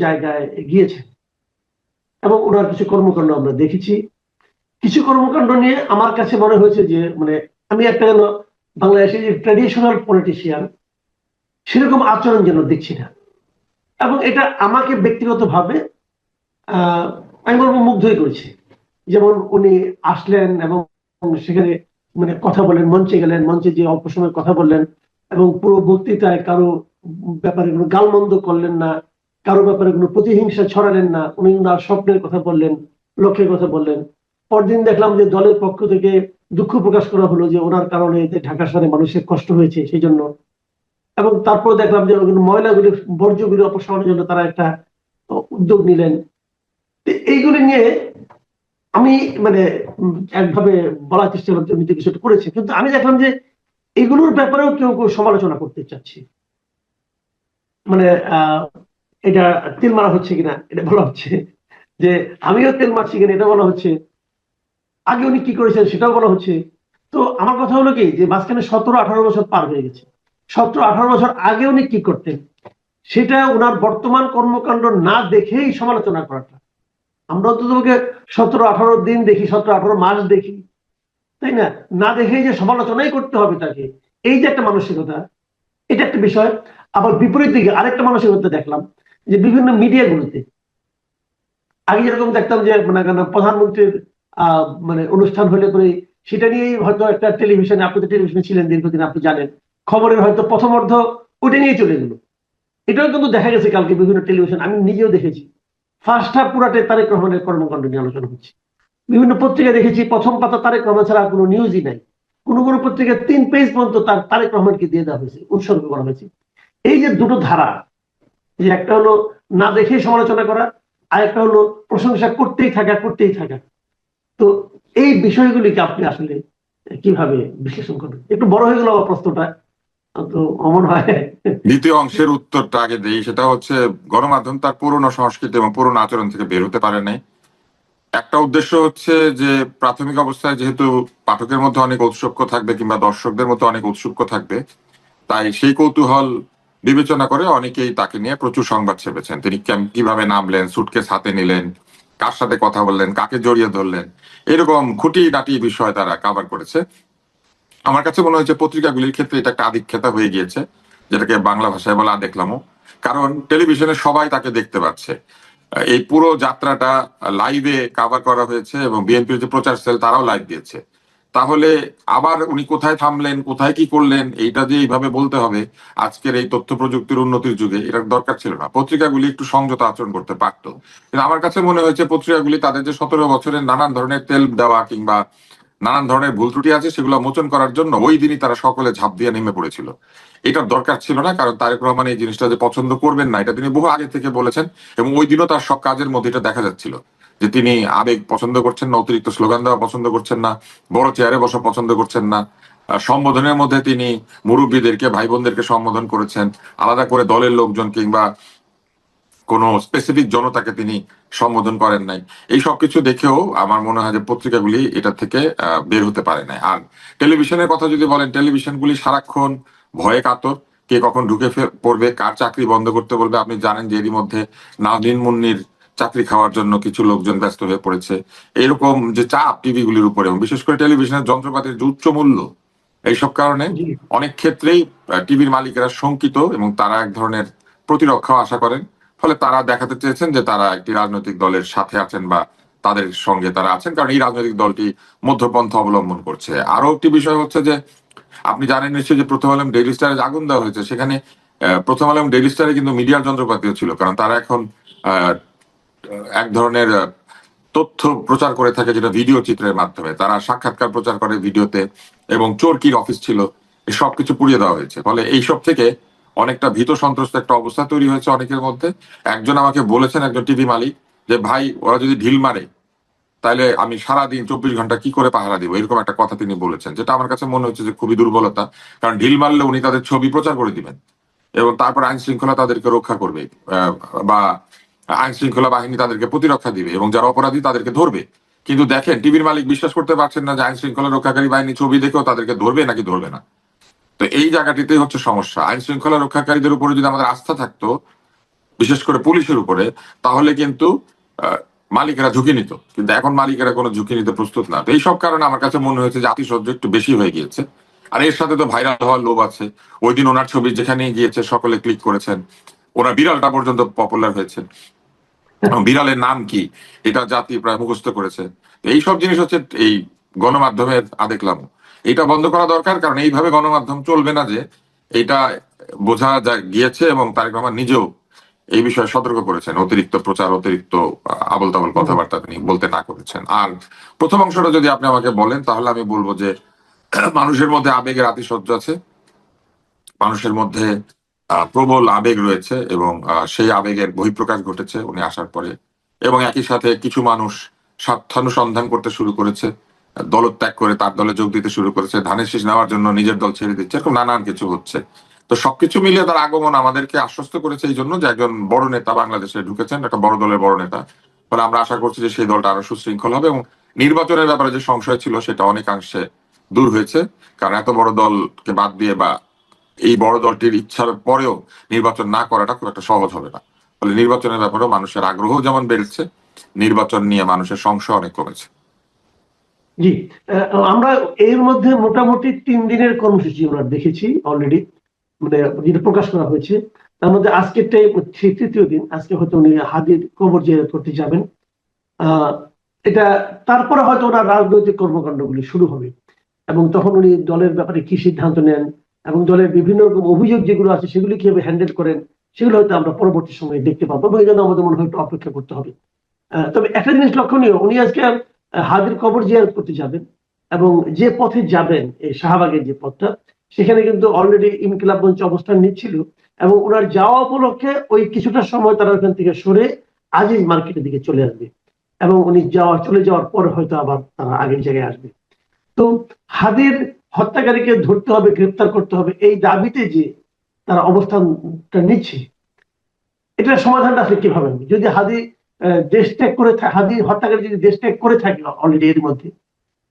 জায়গায় গিয়েছেন এবং ওনার কিছু কর্মকাণ্ড আমরা দেখেছি। কিছু কর্মকাণ্ড নিয়ে আমার কাছে মনে হয়েছে যে মানে আমি একটা যেন বাংলাদেশের যে ট্র্যাডিশনাল পলিটিশিয়ান সেরকম আচরণ যেন দেখছি না, এবং এটা আমাকে ব্যক্তিগতভাবে আমি বলবো মুগ্ধই করেছে। যেমন উনি আসলেন এবং সেখানে মানে কথা বলেন, মঞ্চে গেলেন, মঞ্চে যে অল্প সময় কথা বললেন এবং পুরো বক্তৃতায় কারো ব্যাপারে কোনো গালমন্দ করলেন না, কারো ব্যাপারে কোনো প্রতিহিংসা ছড়ালেন না। উনি ওনার স্বপ্নের কথা বললেন, লক্ষ্যের কথা বললেন। পরদিন দেখলাম যে দলের পক্ষ থেকে দুঃখ প্রকাশ করা হলো যে ওনার কারণে ঢাকা শহরে মানুষের কষ্ট হয়েছে সেই জন্য। এবং তারপর দেখলাম যে ময়লাগুলি বর্জ্যগুলি অপসারণের জন্য তারা একটা উদ্যোগ নিলেন। এইগুলি নিয়ে আমি মানে একভাবে বলার চেষ্টা করতে উনি কিছুটা করেছে, কিন্তু আমি দেখলাম যে এগুলোর ব্যাপারেও কেউ কেউ সমালোচনা করতে চাচ্ছে। মানে এটা তেল মারা হচ্ছে কিনা এটা বলা হচ্ছে, যে আমিও তেল মারছি কিনা এটা বলা হচ্ছে, আগে উনি কি করেছেন সেটাও বলা হচ্ছে। তো আমার কথা হলো কি যে মাঝখানে 17-18 বছর পার হয়ে গেছে। 17-18 বছর আগে উনি কি করতেন সেটা ওনার বর্তমান কর্মকাণ্ড না দেখেই সমালোচনা করাটা, আমরা অন্তত 17-18 দিন দেখি, 17-18 মাস দেখি, তাই না? না দেখেই যে সমালোচনাই করতে হবে তাকে, এই যে একটা মানসিকতা, এটা একটা বিষয়। আবার বিপরীত দিকে আরেকটা মানসিকতা দেখলাম যে বিভিন্ন মিডিয়াগুলোতে আগে যেরকম দেখতাম যে মানে প্রধানমন্ত্রীর মানে অনুষ্ঠান হলে পরে সেটা নিয়েই হয়তো একটা টেলিভিশনে, আপনি তো টেলিভিশনে ছিলেন দীর্ঘদিন, আপনি জানেন, খবরের হয়তো প্রথম অর্ধ ওটা নিয়ে চলে গেল। এটাও কিন্তু দেখা গেছে কালকে বিভিন্ন টেলিভিশন, আমি নিজেও দেখেছি, ফার্স্ট হাফ পুরাটাই তারেক রহমানের কর্মকাণ্ড নিয়ে আলোচনা হচ্ছে। বিভিন্ন পত্রিকা দেখেছি প্রথম পাতা তারেক রহমান ছাড়া কোনো নিউজই নাই। কোন কোন পত্রিকা 3 পেজ পর্যন্ত তারেক রহমানকে দিয়ে দেওয়া হয়েছে, উৎসর্গ করা হয়েছে। এই যে দুটো ধারা, যে একটা হলো না দেখে সমালোচনা করা, আর একটা হলো প্রশংসা করতেই থাকা করতেই থাকা। তো এই বিষয়গুলিকে আপনি আসলে কিভাবে বিশ্লেষণ করবেন? একটু বড় হয়ে গেল আমার প্রশ্নটা, তো অমন হয়। দ্বিতীয় অংশের উত্তরটা আগে দিই, সেটা হচ্ছে গণমাধ্যম তার পুরনো সংস্কৃতি এবং পুরনো আচরণ থেকে বের হতে পারে নাই। একটা উদ্দেশ্য হচ্ছে যে প্রাথমিক অবস্থায় যেহেতু পাঠকের মধ্যে অনেক ঔৎসুক্য থাকবে কিংবা দর্শকদের মধ্যে অনেক ঔৎসুক্য থাকবে, তাই সেই কৌতূহল বিবেচনা করে অনেকেই তাকে নিয়ে প্রচুর সংবাদ ছেপেছেন। তিনি কিভাবে নামলেন, সুটকেস হাতে নিলেন, কার সাথে কথা বললেন, কাকে জড়িয়ে ধরলেন, এরকম খুঁটিনাটি বিষয় তারা কাভার করেছে। আমার কাছে মনে হয়েছে পত্রিকাগুলির ক্ষেত্রে এটা একটা আধিক্যতা হয়ে গিয়েছে, যেটাকে বাংলা ভাষায় বলা দেখলামও। কারণ টেলিভিশনে সবাই তাকে দেখতে পাচ্ছে, এই পুরো যাত্রাটা লাইভে কাভার করা হয়েছে এবং বিএনপির যে প্রচার সেল তারাও লাইভ দিয়েছে। তাহলে আবার উনি কোথায় থামলেন, কোথায় কি করলেন, এইটা যে এইভাবে বলতে হবে আজকের এই তথ্য প্রযুক্তির উন্নতির যুগে, এটার দরকার ছিল না। পত্রিকাগুলি একটু সংযত আচরণ করতে পারতো। কিন্তু আমার কাছে মনে হয়েছে পত্রিকাগুলি তাদের যে 17 বছরের নানান ধরনের তেল দেওয়া কিংবা নানান ধরনের ভুল ত্রুটি আছে সেগুলো মোচন করার জন্য ওই দিনই তারা সকলে ঝাঁপ দিয়ে নেমে পড়েছিল। এটার দরকার ছিল না, কারণ তারেক রহমান এই জিনিসটা যে পছন্দ করবেন না এটা তিনি বহু আগে থেকে বলেছেন এবং ওই দিনও তার সব কাজের মধ্যে এটা দেখা যাচ্ছিল যে তিনি আবেগ পছন্দ করছেন না, অতিরিক্ত স্লোগান দেওয়া পছন্দ করছেন না, বড় চেয়ারে বসা পছন্দ করছেন না। সম্বোধনের মধ্যে তিনি মুরব্বীদেরকে, ভাই বোনদেরকে সম্বোধন করেছেন, আলাদা করে দলের লোকজন কিংবা কোন স্পেসিফিক জনতাকে তিনি সম্বোধন করেন নাই। এই সবকিছু দেখেও আমার মনে হয় যে পত্রিকাগুলি এটা থেকে বের হতে পারে নাই। আর টেলিভিশনের কথা যদি বলেন, টেলিভিশনগুলি সারাক্ষণ ভয়ে কাতর, কে কখন ঢুকে পড়বে, কার চাকরি বন্ধ করতে বলবে। আপনি জানেন যে এরই মধ্যে নাজনীন মুন্নির চাকরি খাওয়ার জন্য কিছু লোকজন ব্যস্ত হয়ে পড়েছে। এরকম যে চাপ টিভিগুলির উপরে এবং বিশেষ করে টেলিভিশনের যন্ত্রপাতির যে উচ্চ মূল্য, এইসব কারণে অনেক ক্ষেত্রেই টিভির মালিকেরা শঙ্কিত এবং তারা এক ধরনের প্রতিরক্ষা আশা করেন। ফলে তারা দেখাতে চেয়েছেন যে তারা একটি রাজনৈতিক দলের সাথে আছেন বা তাদের সঙ্গে তারা আছেন, কারণ এই রাজনৈতিক দলটি মধ্যপন্থা অবলম্বন করছে। আরো একটি বিষয় হচ্ছে যে আপনি জানেন নিশ্চয়ই যে প্রথম আলো ডেইলি স্টারে আগুন দেওয়া হয়েছে, সেখানে প্রথম আলো ডেইলি স্টারে কিন্তু মিডিয়ার যন্ত্রপাতিও ছিল, কারণ তারা এখন এক ধরনের তথ্য প্রচার করে থাকে যেটা ভিডিও চিত্রের মাধ্যমে। তারা সাক্ষাৎকার প্রচার করে ভিডিওতে এবং চোরকির অফিস ছিল, সবকিছু পুড়িয়ে দেওয়া হয়েছে। ফলে এইসব থেকে অনেকটা ভীত সন্ত্রস্ত একটা অবস্থা তৈরি হয়েছে অনেকের মধ্যে। একজন আমাকে বলেছেন, একজন টিভি মালিক, যে ভাই ওরা যদি ঢিল মারে তাহলে আমি সারাদিন 24 ঘন্টা কি করে পাহারা দিব, এরকম একটা কথা তিনি বলেছেন, যেটা আমার কাছে মনে হচ্ছে যে খুবই দুর্বলতা। কারণ ঢিল মারলে উনি তাদের ছবি প্রচার করে দিবেন এবং তারপর আইন শৃঙ্খলা তাদেরকে রক্ষা করবে, বা আইন শৃঙ্খলা বাহিনী তাদেরকে প্রতিরক্ষা দিবে এবং যারা অপরাধী তাদেরকে ধরবে। কিন্তু দেখেন টিভির মালিক বিশ্বাস করতে পারছেন না যে আইন শৃঙ্খলা রক্ষাকারী বাহিনী ছবি দেখেও তাদেরকে ধরবে নাকি ধরবে না। তো এই জায়গাটিতেই হচ্ছে সমস্যা। আইন শৃঙ্খলা রক্ষাকারীদের উপরে যদি আমাদের আস্থা থাকতো, বিশেষ করে পুলিশের উপরে, তাহলে কিন্তু মালিকেরা ঝুঁকি নিত, কিন্তু এখন মালিকেরা কোনো ঝুঁকি নিতে প্রস্তুত না। তো এইসব কারণে আমার কাছে মনে হয়েছে যে আতিশয্য একটু বেশি হয়ে গিয়েছে। আর এর সাথে তো ভাইরাল হওয়ার লোভ আছে। ওই দিন ওনার ছবি যেখানে গিয়েছে সকলে ক্লিক করেছেন, ওনার বিড়ালটা পর্যন্ত পপুলার হয়েছে। বিড়ালের নাম কি এটা জাতি প্রায় মুখস্থ করেছে। এইসব জিনিস হচ্ছে এই গণমাধ্যমের আদেকলাম, এটা বন্ধ করা দরকার। কারণ এইভাবে গণমাধ্যম চলবে না, যে এটা বোঝা গিয়েছে। এবং তারেক রহমান নিজেও এই বিষয়ে সতর্ক করেছেন, অতিরিক্ত প্রচার, অতিরিক্ত আবল তাবল কথাবার্তা তিনি বলতে না করেছেন। আর প্রথম অংশটা যদি আপনি আমাকে বলেন, তাহলে আমি বলবো যে মানুষের মধ্যে আবেগের আতিশয্য আছে, মানুষের মধ্যে প্রবল আবেগ রয়েছে, এবং সেই আবেগের বহিঃপ্রকাশ ঘটেছে উনি আসার পরে। এবং একই সাথে কিছু মানুষ স্বার্থানুসন্ধান করতে শুরু করেছে, দলত্যাগ করে তার দলে যোগ দিতে শুরু করেছে, ধানের শীষ নেওয়ার জন্য নিজের দল ছেড়ে দিচ্ছে, এরকম নানান কিছু হচ্ছে। তো সবকিছু মিলিয়ে তার আগমন আমাদেরকে আশ্বস্ত করেছে এই জন্য যে একজন বড় নেতা বাংলাদেশে ঢুকেছেন, একটা বড় দলের বড় নেতা। ফলে আমরা আশা করছি যে সেই দলটা আরো সুশৃঙ্খল হবে, এবং নির্বাচনের ব্যাপারে যে সংশয় ছিল সেটা অনেকাংশে দূর হয়েছে। কারণ এত বড় দলকে বাদ দিয়ে বা এই বড় দলটির ইচ্ছার পরেও নির্বাচন না করাটা খুব একটা সহজ হবে না। ফলে নির্বাচনের ব্যাপারেও মানুষের আগ্রহ যেমন বেড়েছে, নির্বাচন নিয়ে মানুষের সংশয় অনেক কমেছে। জি, আমরা এর মধ্যে মোটামুটি 3 দিনের কর্মসূচি আমরা দেখেছি অলরেডি, মানে যেটা প্রকাশ করা হয়েছে। তার মধ্যে আজকেরটাই হচ্ছে 3য় দিন। আজকে হয়তো উনি হাদির কবর জিয়ারত করতে যাবেন। এটা তারপরে হয়তো ওনার রাজনৈতিক কর্মকাণ্ডগুলি শুরু হবে, এবং তখন উনি দলের ব্যাপারে কি সিদ্ধান্ত নেন এবং দলের বিভিন্ন রকম অভিযোগ যেগুলো আছে সেগুলি কিভাবে হ্যান্ডেল করেন, সেগুলো হয়তো আমরা পরবর্তী সময়ে দেখতে পাবো, এবং এই জন্য আমাদের মনে হয় একটু অপেক্ষা করতে হবে। তবে একটা জিনিস লক্ষণীয়, উনি আজকে হাদির কবর জিয়ারত করতে যাবেন, এবং যে পথে যাবেন এই শাহবাগের যে পথটা, সেখানে কিন্তু অলরেডি ইনকিলাব মঞ্চ অবস্থান নিচ্ছিল, এবং ওনার যাওয়া উপলক্ষে ওই কিছুটা সময় তারা ওখান থেকে সরে আজিজ মার্কেটের দিকে চলে আসবে, এবং উনি চলে যাওয়ার পর হয়তো আবার তারা আগের জায়গায় আসবে। তো হাদির হত্যাকারীকে ধরতে হবে, গ্রেপ্তার করতে হবে, এই দাবিতে যে তারা অবস্থানটা নিচ্ছে, এটার সমাধানটা আসলে কিভাবে হবে? যদি হাদি দেশ ত্যাগ করে হাদি হত্যাকারী যদি দেশ ত্যাগ করে থাকে অলরেডি এর মধ্যে,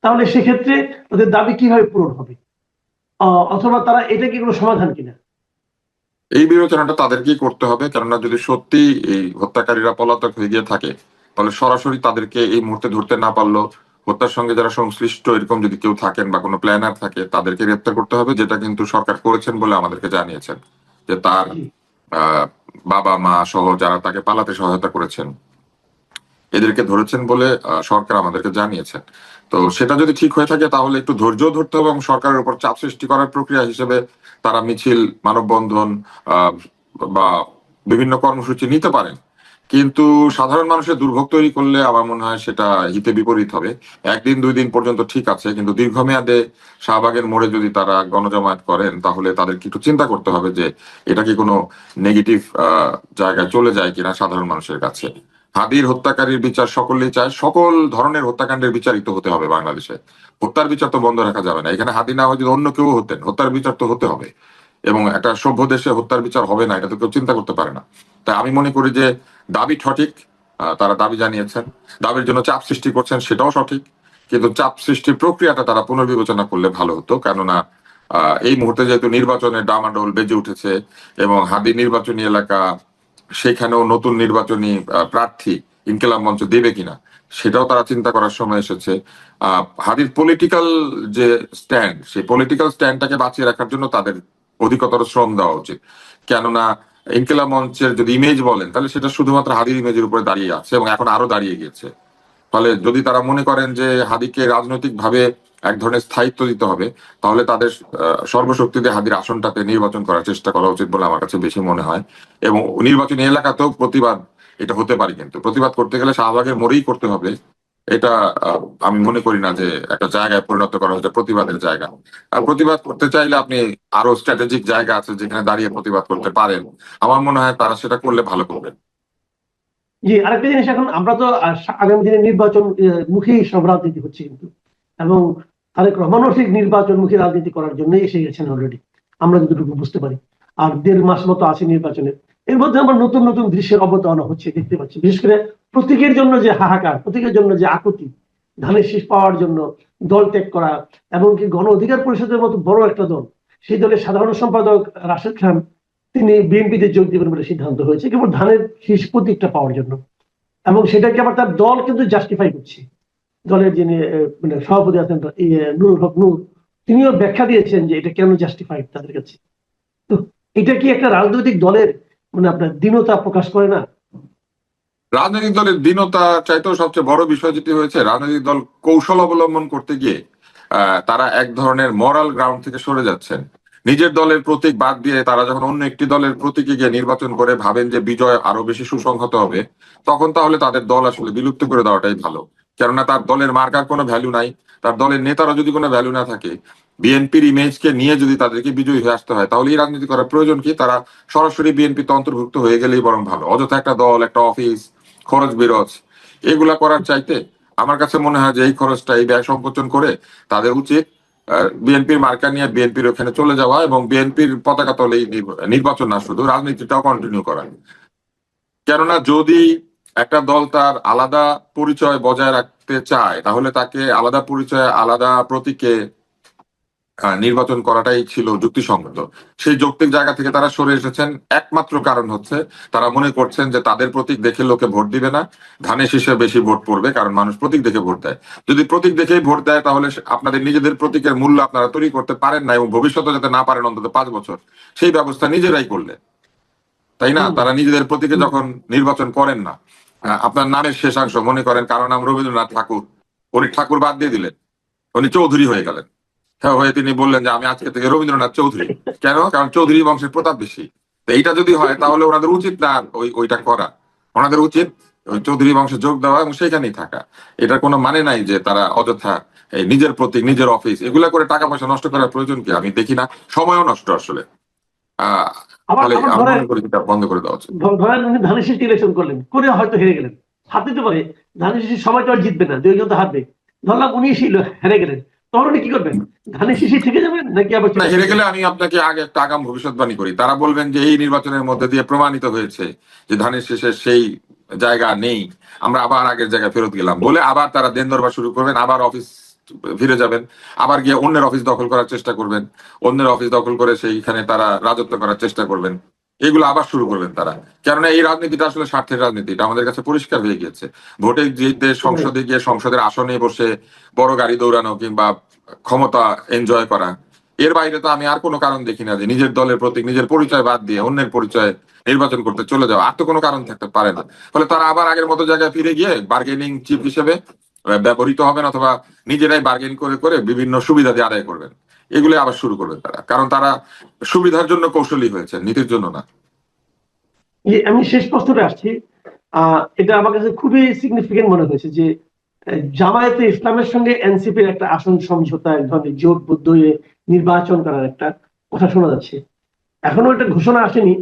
তাহলে সেক্ষেত্রে ওদের দাবি কিভাবে পূরণ হবে? অথবা তারা এটা কি কোনো সমাধান কিনা? এই বিবেচনাটা তাদেরকেই করতে হবে, কেননা যদি সত্যি এই হত্যাকারীরা পলাতক হয়ে গিয়ে থাকে, তাহলে সরাসরি তাদেরকে এই মুহূর্তে ধরতে না পারলো, হত্যার সঙ্গে যারা সংশ্লিষ্ট এরকম যদি কেউ থাকেন বা কোনো প্ল্যানার থাকে, তাদেরকে গ্রেপ্তার করতে হবে, যেটা কিন্তু সরকার করেছেন বলে আমাদেরকে জানিয়েছেন। যে তার আহ বাবা মা সহ যারা তাকে পালাতে সহায়তা করেছেন, এদেরকে ধরেছেন বলে সরকার আমাদেরকে জানিয়েছেন। তো সেটা যদি ঠিক হয়ে থাকে, তাহলে একটু ধৈর্য ধরতে হবে, এবং সরকারের উপর চাপ সৃষ্টি করার প্রক্রিয়া হিসেবে তারা মিছিল, মানববন্ধন বা বিভিন্ন কর্মসূচি নিতে পারেন। কিন্তু সাধারণ মানুষের দুর্ভোগ তৈরি করলে আমার মনে হয় সেটা হিতে বিপরীত হবে। 1 দিন 2 দিন পর্যন্ত ঠিক আছে, কিন্তু দীর্ঘমেয়াদে শাহবাগের মোড়ে যদি তারা গণজমায়েত করেন, তাহলে তাদেরকে একটু চিন্তা করতে হবে যে এটা কি কোনো নেগেটিভ জায়গায় চলে যায় কিনা সাধারণ মানুষের কাছে। হাদির হত্যাকারীর বিচার সকলেই চায়, সকল ধরনের হত্যাকাণ্ডের বিচারিত হতে হবে বাংলাদেশে। হত্যার বিচার তো বন্ধ রাখা যাবে না। এখানে হাদি না হয় যদি অন্য কেউ হতেন, হত্যার বিচার তো হতে হবে। এবং একটা সভ্য দেশে হত্যার বিচার হবে না, এটা তো কেউ চিন্তা করতে পারে না। তাই আমি মনে করি যে দাবি সঠিক, তারা দাবি জানিয়েছেন, দাবির জন্য চাপ সৃষ্টি করছেন, সেটাও সঠিক। কিন্তু চাপ সৃষ্টির প্রক্রিয়াটা তারা পুনর্বিবেচনা করলে ভালো হতো। কেননা এই মুহূর্তে যেহেতু নির্বাচনের ডামাডোল বেজে উঠেছে, এবং হাদি নির্বাচনী এলাকা, সেখানেও নতুন নির্বাচনী প্রার্থী ইনকিলাব মঞ্চ দেবে কিনা, সেটাও তারা চিন্তা করার সময় এসেছে। হাদির পলিটিক্যাল যে স্ট্যান্ড, সেই পলিটিক্যাল স্ট্যান্ডটাকে বাঁচিয়ে রাখার জন্য তাদের অধিকতর শ্রম দেওয়া উচিত। কেননা ইনকিলাব মঞ্চের যদি ইমেজ বলেন, তাহলে সেটা শুধুমাত্র হাদির ইমেজের উপরে দাঁড়িয়ে আছে, এবং এখন আরো দাঁড়িয়ে গিয়েছে। ফলে যদি তারা মনে করেন যে হাদিকে রাজনৈতিক ভাবে এক ধরনের স্থায়িত্ব দিতে হবে, তাহলে তাদের সর্বশক্তি দিয়ে হাদির আসনটাতে নির্বাচন করার চেষ্টা করা উচিত বলে আমার কাছে বেশি মনে হয়। এবং নির্বাচনী এলাকাতেও প্রতিবাদ এটা হতে পারে, কিন্তু প্রতিবাদ করতে গেলে শাহবাগের মোড়েই করতে হবে। এটা আমি মনে করি না যে একটা জায়গায় পরিণত করা হচ্ছে প্রতিবাদের জায়গা। আর প্রতিবাদ করতে চাইলে আপনি আরো স্ট্র্যাটেজিক জায়গা আছে যেখানে দাঁড়িয়ে প্রতিবাদ করতে পারেন। আমার মনে হয় তারা সেটা করলে ভালো করবেন। জি, আরেকটা জিনিস, এখন আমরা তো আগামী দিনে নির্বাচন মুখী সব রাজনীতি হচ্ছে কিন্তু, এবং তারেক রহমানও ঠিক নির্বাচনমুখী রাজনীতি করার জন্য এসে গেছেন অলরেডি, আমরা যতটুকু বুঝতে পারি। আর 1.5 মাস মতো আছে নির্বাচনের। এর মধ্যে আমার নতুন নতুন দৃশ্যের অবতারণা হচ্ছে দেখতে পাচ্ছি, বিশেষ করে প্রতীকের জন্য যে হাহাকার, প্রতীকের জন্য যে আকুতি, ধানের শীষ পাওয়ার জন্য দল ত্যাগ করা, এমনকি গণ অধিকার পরিষদের মতো বড় একটা দল, সেই দলের সাধারণ সম্পাদক রাশেদ খান তিনি বিএনপিতে যোগ দেবেন বলে সিদ্ধান্ত হয়েছে কেবল ধানের শীষ প্রতীকটা পাওয়ার জন্য, এবং সেটাকে আবার তার দল কিন্তু জাস্টিফাই করছে। দলের যিনি মানে সভাপতি আছেন নুরুল হক নূর, তিনিও ব্যাখ্যা দিয়েছেন যে এটা কেন জাস্টিফাইড তাদের কাছে। তো এটা কি একটা রাজনৈতিক দলের মানে আপনার দীনতা প্রকাশ করে না? রাজনৈতিক দলের দীনতা চাইতেও সবচেয়ে বড় বিষয় যেটি হয়েছে, রাজনৈতিক দল কৌশল অবলম্বন করতে গিয়ে তারা এক ধরনের মরাল গ্রাউন্ড থেকে সরে যাচ্ছেন। নিজের দলের প্রতীক বাদ দিয়ে তারা যখন অন্য একটি দলের প্রতীকে গিয়ে নির্বাচন করে ভাবেন যে বিজয় আরো বেশি সুসংহত হবে, তখন তাহলে তাদের দল আসলে বিলুপ্ত করে দেওয়াটাই ভালো। কেননা তার দলের মার্কার কোনো ভ্যালু নাই, তার দলের নেতারা যদি কোনো ভ্যালু না থাকে, বিএনপির ইমেজকে নিয়ে যদি তাদেরকে বিজয়ী হয়ে আসতে হয়, তাহলে এই রাজনীতি করার প্রয়োজন কি? তারা সরাসরি বিএনপিতে অন্তর্ভুক্ত হয়ে গেলেই বরং ভালো। অযথা একটা দল, একটা অফিস, খরচ বিরোচ এগুলা করার চাইতে আমার কাছে মনে হয় যে এই খরচটা, এই ব্যয় সংকোচন করে তাদের উচিত বিএনপির মার্কা নিয়ে বিএনপির ওখানে চলে যাওয়া এবং বিএনপির পতাকা তলেই নির্বাচন না শুধু রাজনীতিটাও কন্টিনিউ করা। কেননা যদি একটা দল তার আলাদা পরিচয় বজায় রাখতে চায়, তাহলে তাকে আলাদা পরিচয়, আলাদা প্রতীকে নির্বাচন করাটাই ছিল যুক্তিসঙ্গত। সেই যৌক্তিক জায়গা থেকে তারা সরে এসেছেন। একমাত্র কারণ হচ্ছে তারা মনে করছেন যে তাদের প্রতীক দেখে লোকে ভোট দিবে না, ধানের শীষে বেশি ভোট পড়বে, কারণ মানুষ প্রতীক দেখে ভোট দেয়। যদি প্রতীক দেখেই ভোট দেয়, তাহলে আপনাদের নিজেদের প্রতীকের মূল্য আপনারা তৈরি করতে পারেন না, এবং ভবিষ্যতে যাতে না পারেন অন্তত 5 বছর, সেই ব্যবস্থা নিজেরাই করলে, তাই না? হুম, তারা নিজেদের প্রতীকে হুম। যখন নির্বাচন করেন না, আপনার নামের শেষাংশ মনে করেন কারো নাম রবীন্দ্রনাথ ঠাকুর, উনি ঠাকুর বাদ দিয়ে দিলেন, উনি চৌধুরী হয়ে গেলেন। হ্যাঁ, হয়ে তিনি বললেন যে আমি আজকে থেকে রবীন্দ্রনাথ চৌধুরী। কেন? কারণ চৌধুরী বংশের প্রতাপ বেশি। তো এইটা যদি হয়, তাহলে ওনাদের উচিত না ওইটা করা। ওনাদের উচিত ওই চৌধুরী বংশে যোগ দেওয়া এবং সেখানেই থাকা। এটার কোনো মানে নাই যে তারা অযথা এই নিজের প্রতীক, নিজের অফিস এগুলা করে টাকা পয়সা নষ্ট করার প্রয়োজন কি? আমি দেখি না, সময়ও নষ্ট আসলে। আহ আবার ফলে আবার আমি ধরেন, মনে করি এটা বন্ধ করে দেওয়া উচিত। ধরেন উনি ধানের শীষ ইলেকশন করলেন, করে হয়তো হেরে গেলেন। হাত দিতে পারে, ধানের শীষ সবাই তো আর জিতবে না, 2 জন তো হারবে। ধরলাম উনি হেরে গেলেন, তখন উনি কি করবেন? ধানের শীষে থেকে যাবেন নাকি আবার না, চলে হেরে আসবেন? গেলে আমি আপনাকে আগে একটা আগাম ভবিষ্যৎবাণী করি। তারা বলবেন যে এই নির্বাচনের মধ্যে দিয়ে প্রমাণিত হয়েছে যে ধানের শেষের সেই জায়গা নেই, আমরা আবার আগের জায়গায় ফেরত গেলাম বলে আবার তারা দেন দরবার শুরু করবেন, আবার অফিস ফিরে যাবেন, আবার গিয়ে অন্যের অফিস দখল করার চেষ্টা করবেন, অন্যের অফিস দখল করে সেইখানে তারা রাজত্ব করার চেষ্টা করবেন। এগুলো আবার শুরু করবেন তারা। কেননা এই রাজনীতিটা আসলে স্বার্থের রাজনীতি, এটা আমাদের কাছে পরিষ্কার হয়ে গিয়েছে। ভোটে জিতে সংসদে গিয়ে সংসদের আসনে বসে বড় গাড়ি দৌড়ানো কিংবা ক্ষমতা এনজয় করা, এর বাইরে তো আমি আর কোনো কারণ দেখি না যে নিজের দলের প্রতীক, নিজের পরিচয় বাদ দিয়ে অন্যের পরিচয় নির্বাচন করতে চলে যাওয়া। আর তো কোনো কারণ থাকতে পারে না। ফলে তারা আবার আগের মতো জায়গায় ফিরে গিয়ে বার্গেনিং চিপ হিসেবে ব্যবহৃত হবেন, অথবা নিজেরাই বার্গেন করে করে বিভিন্ন সুবিধা দিয়ে আদায় করবেন। এগুলো আবার শুরু করবেন তারা, কারণ তারা সুবিধার জন্য কৌশলী হয়েছে, নীতির জন্য না। আমি শেষ প্রশ্নটা আসছি। এটা আমার কাছে খুবই সিগনিফিকেন্ট মনে হয়েছে যে জামায়াতে ইসলামের সঙ্গে এনসিপির একটা আসন সমঝোতা, এক ধরনের জোটবদ্ধ হয়ে নির্বাচন করার একটা কথা শোনা যাচ্ছে। এখনো একটা ঘোষণা আসেনি,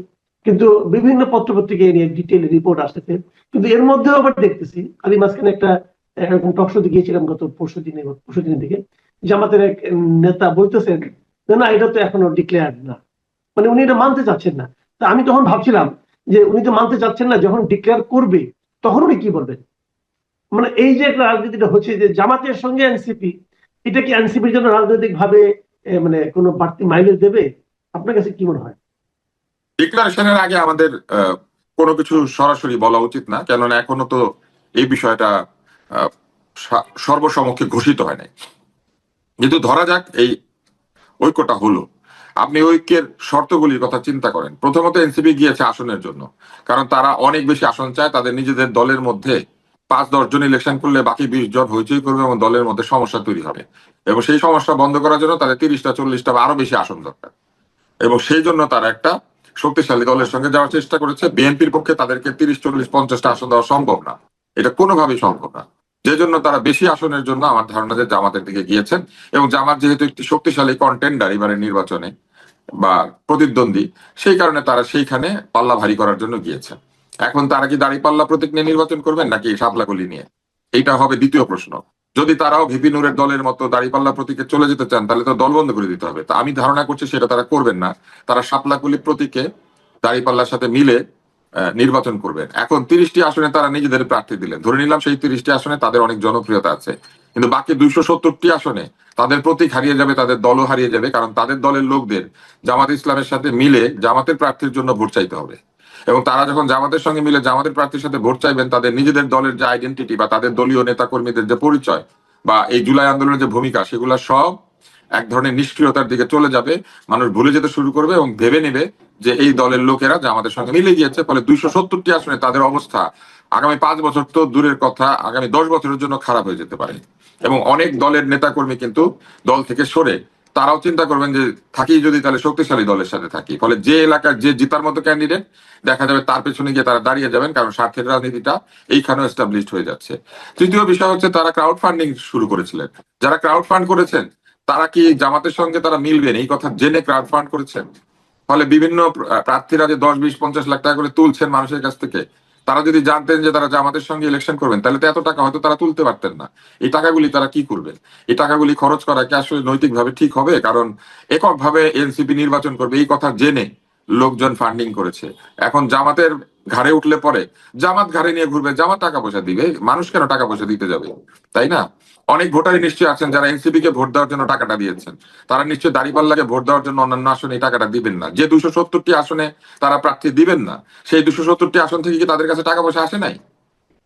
কিন্তু বিভিন্ন পত্রপত্রিকা এ নিয়ে ডিটেল রিপোর্ট আসতেছে। কিন্তু এর মধ্যেও আবার দেখতেছি, আমি মাঝখানে একটা এরকম টকশোতে গিয়েছিলাম গত পরশুদিনের দিকে, জামাতের এক নেতা বলতেছেন যে না, এটা তো এখনো ডিক্লেয়ার না, মানে উনি এটা মানতে চাচ্ছেন না। তা আমি তখন ভাবছিলাম যে উনি তো মানতে চাচ্ছেন না, যখন ডিক্লেয়ার করবে তখন উনি কি বলবেন? মানে এই যে একটা রাজনীতিটা হচ্ছে যে জামাতের সঙ্গে এনসিপি, এটা কি এনসিপির জন্য রাজনৈতিক ভাবে মানে কোনো বাড়তি মাইলেজ দেবে? আপনার কাছে কি মনে হয়? ডিক্লারেশনের আগে আমাদের কোনো কিছু সরাসরি বলা উচিত না, কেননা এখনো তো এই বিষয়টা আহ, সর্বসমক্ষে ঘোষিত হয় নাই। কিন্তু ধরা যাক এই ঐক্যটা হলো, আপনি ঐক্যের শর্তগুলির কথা চিন্তা করেন। প্রথমত এনসিপি গিয়েছে আসনের জন্য, কারণ তারা অনেক বেশি আসন চায়। তাদের নিজেদের দলের মধ্যে 5-10 জন ইলেকশন করলে বাকি 20 জন হইচই করবে এবং দলের মধ্যে সমস্যা তৈরি হবে, এবং সেই সমস্যা বন্ধ করার জন্য তাদের 30টা 40টা বা আরো বেশি আসন দরকার। এবং সেই জন্য তারা একটা শক্তিশালী দলের সঙ্গে যাওয়ার চেষ্টা করেছে। বিএনপির পক্ষে তাদেরকে 30, 40, 50টা আসন দেওয়া সম্ভব না, এটা কোনোভাবেই সম্ভব না। যে জন্য তারা বেশি আসনের জন্য আমার ধারণা যে জামাতের দিকে গিয়েছেন, এবং জামাত যেহেতু একটি শক্তিশালী কন্টেন্ডার এবারের নির্বাচনে বা প্রতিদ্বন্দ্বী, সেই কারণে তারা সেইখানে পাল্লা ভারী করার জন্য গিয়েছে। এখন তারা কি দাঁড়িপাল্লা প্রতীক নিয়ে নির্বাচন করবেন নাকি শাপলাকলি নিয়ে, এইটা হবে দ্বিতীয় প্রশ্ন। যদি তারাও ভিপি নুরের দলের মতো দাঁড়িপাল্লা প্রতীকে চলে যেতে চান, তাহলে তো দল বন্ধ করে দিতে হবে। তা আমি ধারণা করছি সেটা তারা করবেন না। তারা শাপলাকলি প্রতীকে দাঁড়িপাল্লার সাথে মিলে নির্বাচন করবেন। এখন 30টি আসনে তারা নিজেদের প্রার্থী দিলেন, ধরে নিলাম সেই 30টি আসনে তাদের অনেক জনপ্রিয়তা আছে, কিন্তু বাকি 270টি আসনে তাদের প্রতীক হারিয়ে যাবে, তাদের দলও হারিয়ে যাবে, কারণ তাদের দলের লোকদের জামাত ইসলামের সাথে মিলে জামাতের প্রার্থীর জন্য ভোট চাইতে হবে। এবং তারা যখন জামাতের সঙ্গে মিলে জামাতের প্রার্থীর সাথে ভোট চাইবেন, তাদের নিজেদের দলের যে আইডেন্টিটি বা তাদের দলীয় নেতাকর্মীদের যে পরিচয় বা এই জুলাই আন্দোলনের যে ভূমিকা, সেগুলো সব এক ধরনের নিষ্ক্রিয়তার দিকে চলে যাবে। মানুষ ভুলে যেতে শুরু করবে এবং ভেবে নেবে যে এই দলের লোকেরা জামাতের সঙ্গে মিলে গিয়েছে। ফলে 270টি আসনে তাদের অবস্থা আগামী 5 বছর তো দূরের কথা, আগামী 10 বছরের জন্য খারাপ হয়ে যেতে পারে। এবং অনেক দলের নেতাকর্মী কিন্তু দল থেকে সরে তারাও চিন্তা করবেন যে থাকি যদি তাহলে শক্তিশালী দলের সাথে থাকি। ফলে যে এলাকার যে জিতার মতো ক্যান্ডিডেট দেখা যাবে তার পেছনে গিয়ে তারা দাঁড়িয়ে যাবেন, কারণ স্বার্থের রাজনীতিটা এইখানেও এস্টাবলিশড হয়ে যাচ্ছে। তৃতীয় বিষয় হচ্ছে তারা ক্রাউড ফান্ডিং শুরু করেছিলেন। যারা ক্রাউড ফান্ড করেছেন তারা কি জামাতের সঙ্গে তারা মিলবেন এই কথা জেনে ক্রাউড ফান্ড করেছেন? ফলে বিভিন্ন প্রার্থীরা যে 10, 20, 50 লাখ টাকা করে তুলছেন মানুষের কাছ থেকে, তারা যদি জানতেন যে তারা জামাতের সঙ্গে ইলেকশন করবেন, তাহলে তো এত টাকা হয়তো তারা তুলতে পারতেন না। এই টাকাগুলি তারা কি করবেন? এই টাকাগুলি খরচ করা কি আসলে নৈতিকভাবে ঠিক হবে? কারণ এককভাবে এনসিপি নির্বাচন করবে এই কথা জেনে লোকজন ফান্ডিং করেছে। এখন জামাতের ঘাড়ে উঠলে পরে জামাত ঘাড়ে নিয়ে ঘুরবে, জামাত টাকা পয়সা দিবে, মানুষ কেন টাকা পয়সা দিতে যাবে? তাই না? অনেক ভোটারই নিশ্চয়ই আছেন যারা এনসিপি কে ভোট দেওয়ার জন্য টাকাটা দিয়েছেন, তারা নিশ্চয়ই দাঁড়িপাল্লাকে ভোট দেওয়ার জন্য অন্যান্য আসনে এই টাকাটা দিবেন না। যে 270টি আসনে তারা প্রার্থী দিবেন না, সেই 270টি আসন থেকে কি তাদের কাছে টাকা পয়সা আসে নাই?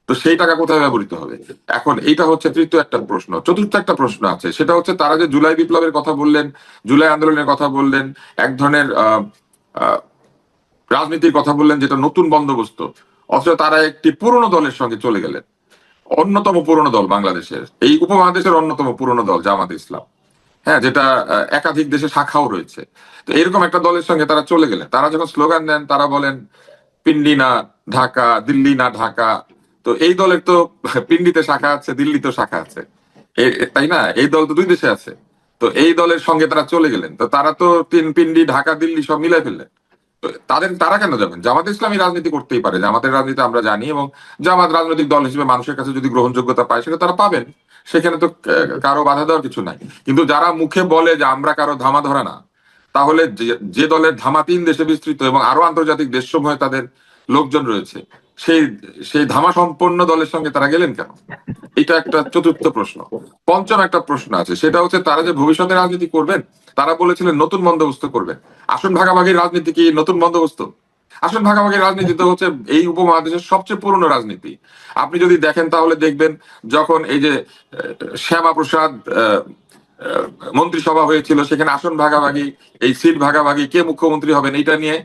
তো সেই টাকা কোথায় ব্যবহৃত হবে? এখন এইটা হচ্ছে তৃতীয় একটা প্রশ্ন। চতুর্থ একটা প্রশ্ন আছে, সেটা হচ্ছে তারা যে জুলাই বিপ্লবের কথা বললেন, জুলাই আন্দোলনের কথা বললেন, এক ধরনের আহ রাজনীতির কথা বললেন যেটা নতুন বন্দোবস্ত, অথচ তারা একটি পুরনো দলের সঙ্গে চলে গেলেন। অন্যতম পুরনো দল বাংলাদেশের, এই উপমহাদেশের অন্যতম পুরনো দল জামাত ইসলাম, হ্যাঁ, যেটা একাধিক দেশে শাখাও রয়েছে। তো এরকম একটা দলের সঙ্গে তারা চলে গেলেন। তারা যখন স্লোগান দেন তারা বলেন পিন্ডি না ঢাকা, দিল্লি না ঢাকা। তো এই দলের তো পিন্ডিতে শাখা আছে, দিল্লিতেও শাখা আছে, তাই না? এই দল তো দুই দেশে আছে। তো এই দলের সঙ্গে তারা চলে গেলেন, তো তারা তো পিন্ডি ঢাকা দিল্লি সব মিলাই ফেললেন। তো তারা কেন যাবেন? জামাত ইসলামী রাজনীতি করতেই পারে, জামাতের রাজনীতি আমরা জানি, এবং জামাত রাজনৈতিক দল হিসেবে মানুষের কাছে যদি গ্রহণযোগ্যতা পায় সেটা তারা পাবেন, সেখানে তো কারো বাধা দেওয়ার কিছু নাই। কিন্তু যারা মুখে বলে যে আমরা কারো ধামা ধরা না, তাহলে যে দলের ধামা 3 দেশে বিস্তৃত এবং আরো আন্তর্জাতিক দেশসমূহে তাদের লোকজন রয়েছে, সেই সেই ধামা সম্পন্ন দলের সঙ্গে তারা গেলেন কেন? এটা একটা চতুর্থ প্রশ্ন। পঞ্চম একটা প্রশ্ন আছে, সেটা হচ্ছে তারা যে ভবিষ্যতে রাজনীতি করবেন, তারা বলেছিলেন নতুন বন্দোবস্ত করবেন। আসন ভাগাভাগির রাজনীতি কি নতুন বন্দোবস্ত? আসন ভাগাভাগির রাজনীতি তো হচ্ছে এই উপমহাদেশের সবচেয়ে পুরনো রাজনীতি। আপনি যদি দেখেন তাহলে দেখবেন যখন এই যে শ্যামা প্রসাদ মন্ত্রিসভা হয়েছিল, সেখানে আসন ভাগাভাগি, এই সিট ভাগাভাগি, কে মুখ্যমন্ত্রী হবেন এটা নিয়ে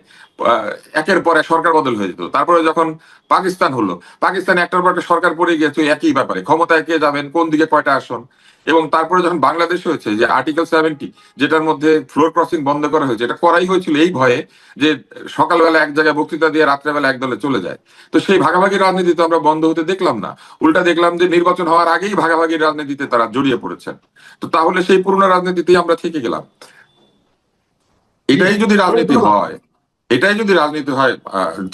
একের পর এক সরকার বদল হয়ে যেত। তারপরে যখন পাকিস্তান হলো, পাকিস্তানে একটার পর একটা সরকার পড়ে গিয়েছে একই ব্যাপারে, ক্ষমতায় কে যাবেন, কোন দিকে কয়টা আসন। এবং তারপরে যখন বাংলাদেশ হয়েছে, যে আর্টিকেল 70 যেটার মধ্যে ফ্লোর ক্রসিং বন্ধ করা হয়েছে, এটা করাই হয়েছিল এই ভয়ে যে সকালবেলা এক জায়গায় বক্তৃতা দিয়ে রাত্রেবেলা এক দলে চলে যায়। তো সেই ভাগাভাগির রাজনীতি তো আমরা বন্ধ হতে দেখলাম না, উল্টা দেখলাম যে নির্বাচন হওয়ার আগেই ভাগাভাগির রাজনীতিতে তারা জড়িয়ে পড়েছেন। তো তাহলে সেই পুরনো রাজনীতিতেই আমরা থেকে গেলাম। এটাই যদি রাজনীতি হয়, এটাই যদি রাজনীতি হয়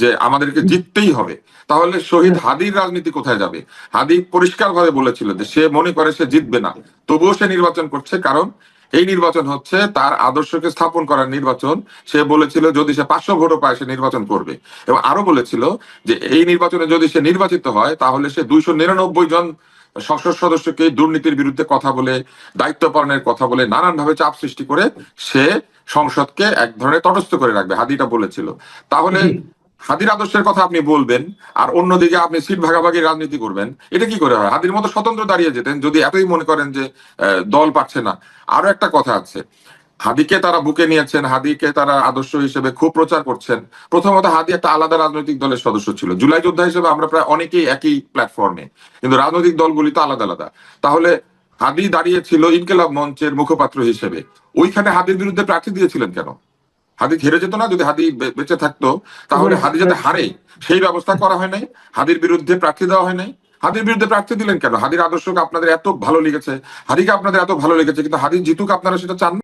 যে আমাদেরকে জিততেই হবে, তাহলে শহীদ হাদির রাজনীতি কোথায় যাবে? হাদি পরিষ্কারভাবে বলেছিল যে সে মনে করে সে জিতবে না, তবুও সে নির্বাচন করছে, কারণ এই নির্বাচন হচ্ছে তার আদর্শকে স্থাপন করার নির্বাচন। সে বলেছিল যদি সে 500 ভোটও পায় সে নির্বাচন করবে, এবং আরো বলেছিল যে এই নির্বাচনে যদি সে নির্বাচিত হয় তাহলে সে 299 জন সংসদ সদস্যকে দুর্নীতির বিরুদ্ধে কথা বলে, দায়িত্ব পালনের কথা বলে, নানান ভাবে চাপ সৃষ্টি করে সে সংসদকে এক ধরনের তটস্থ করে রাখবে, হাদিটা বলেছিল। তাহলে হাদির আদর্শের কথা আপনি বলবেন আর অন্যদিকে আপনি সিট ভাগাভাগি রাজনীতি করবেন, এটা কি করে হয়? হাদির মতো স্বতন্ত্র দাঁড়িয়ে যেতেন যদি এতই মনে করেন যে দল পাচ্ছে না। আরো একটা কথা আছে, হাদিকে তারা বুকে নিয়েছেন, হাদিকে তারা আদর্শ হিসেবে খুব প্রচার করছেন। প্রথমত হাদি একটা আলাদা রাজনৈতিক দলের সদস্য ছিল, জুলাই যোদ্ধা হিসেবে আমরা প্রায় অনেকেই একই প্ল্যাটফর্মে, কিন্তু রাজনৈতিক দলগুলি তো আলাদা আলাদা। তাহলে হাদি দাঁড়িয়েছিল ইনকিলাব মঞ্চের মুখপাত্র হিসেবে, ওইখানে হাদির বিরুদ্ধে প্রার্থী দিয়েছিলেন কেন? হাদি হেরে যেত না যদি হাদি বেঁচে থাকতো? তাহলে হাদি যাতে হারে সেই ব্যবস্থা করা হয় নাই, হাদির বিরুদ্ধে প্রার্থী দেওয়া হয় নাই। হাদির বিরুদ্ধে প্রার্থী দিলেন কেন? হাদির আদর্শকে আপনাদের এত ভালো লেগেছে, হাদিকে আপনাদের এত ভালো লেগেছে, কিন্তু হাদি জিতুক আপনারা সেটা চান না।